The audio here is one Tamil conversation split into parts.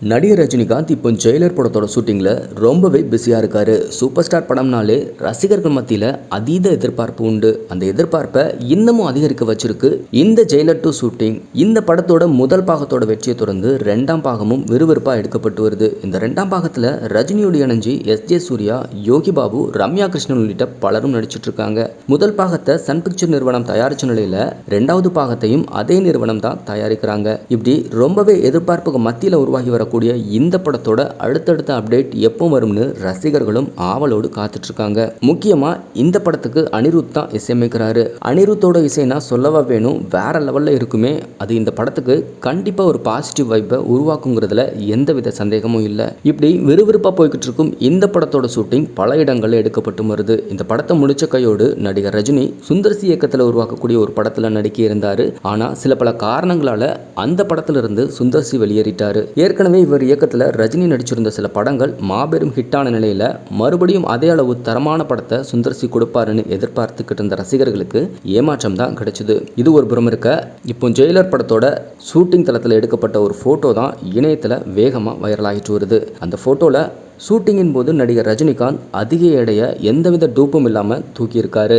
நடிகர் ரஜினிகாந்த் இப்போ ஜெயிலர் படத்தோட ஷூட்டிங்கில் ரொம்பவே பிஸியாக இருக்காரு. சூப்பர் ஸ்டார் படம்னாலே ரசிகர்கள் மத்தியில் அதீத எதிர்பார்ப்பு உண்டு. அந்த எதிர்பார்ப்பை இன்னமும் அதிகரிக்க வச்சிருக்கு இந்த ஜெயிலர் 2 ஷூட்டிங். இந்த படத்தோட முதல் பாகத்தோட வெற்றியை தொடர்ந்து 2ஆம் பாகமும் விறுவிறுப்பாக எடுக்கப்பட்டு வருது. இந்த 2ஆம் பாகத்தில் ரஜினியோடு இணைஞ்சு எஸ்.ஜே. சூர்யா, யோகி பாபு, ரம்யா கிருஷ்ணன் உள்ளிட்ட பலரும் நடிச்சிட்டு இருக்காங்க. முதல் பாகத்தை சன் பிக்சர் நிறுவனம் தயாரிச்ச நிலையில 2வது பாகத்தையும் அதே நிறுவனம் தான் தயாரிக்கிறாங்க. இப்படி ரொம்பவே எதிர்பார்ப்புக்கு மத்தியில் உருவாகி வரக்கூடிய இந்த படத்தோட அடுத்தடுத்த அப்டேட் எப்போ வரும்னு ரசிகர்களும் ஆவலோடு காத்துட்டு இருக்காங்க. முக்கியமா இந்த படத்துக்கு அனிருத் தான் இசையமைக்கிறாரு. அனிருத்தோட இசைனா சொல்லவா வேணும், வேற லெவல்ல இருக்குமே. அது இந்த படத்துக்கு கண்டிப்பா ஒரு பாசிட்டிவ் வைப்பை உருவாக்குங்கிறதுல எந்தவித சந்தேகமும் இல்லை. இப்படி விறுவிறுப்பா போய்கிட்டு இருக்கும் இந்த படத்தோட ஷூட்டிங் பல இடங்கள்ல எடுக்கப்பட்டு வருது. இந்த படத்தை முடிச்ச கையோடு நடிகர் ரஜினி சுந்தர்சி இயக்கத்தில் உருவாக்கக்கூடிய ஒரு படத்துல நடிக்க இருந்தாரு. ஆனா சில பல காரணங்களால அந்த படத்திலிருந்து சுந்தர்சி வெளியேறிட்டாரு. ஏற்கனவே இவர் இயக்கத்தில் ரஜினி நடிச்சிருந்த சில படங்கள் மாபெரும் ஹிட்டான நிலையில மறுபடியும் அதே அளவு தரமான படத்தை சுந்தர்சி கொடுப்பாருன்னு எதிர்பார்த்துக்கிட்டு இருந்த ரசிகர்களுக்கு ஏமாற்றம் தான் கிடைச்சது. இது ஒரு புறம் இருக்க, இப்போ ஜெயிலர் படத்தோட ஷூட்டிங் தளத்தில் எடுக்கப்பட்ட ஒரு போட்டோ தான் இணையத்தில் வேகமாக வைரல் ஆகிட்டு வருது. அந்த போட்டோல ஷூட்டிங்கின் போது நடிகர் ரஜினிகாந்த் அதிக எடையை எந்தவித டூப்பும் இல்லாமல் தூக்கியிருக்காரு.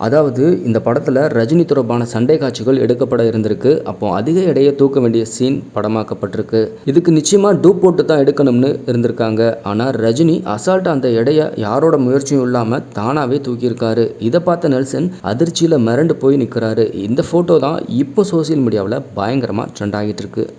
அதாவது இந்த படத்தில் ரஜினி தொடர்பான சண்டை காட்சிகள் எடுக்கப்பட இருந்திருக்கு. அப்போ அதிக எடையை தூக்க வேண்டிய சீன் படமாக்கப்பட்டிருக்கு. இதுக்கு நிச்சயமாக டூப் போட்டு தான் எடுக்கணும்னு இருந்திருக்காங்க. ஆனால் ரஜினி அசால்ட்டாக அந்த எடையை யாரோட முயற்சியும் இல்லாமல் தானாகவே தூக்கியிருக்காரு. இதை பார்த்த நெல்சன் அதிர்ச்சியில் மிரண்டு போய் நிற்கிறாரு. இந்த ஃபோட்டோ தான் இப்போ சோசியல் மீடியாவில் பயங்கரமாக ட்ரெண்ட் ஆகிட்டு இருக்கு.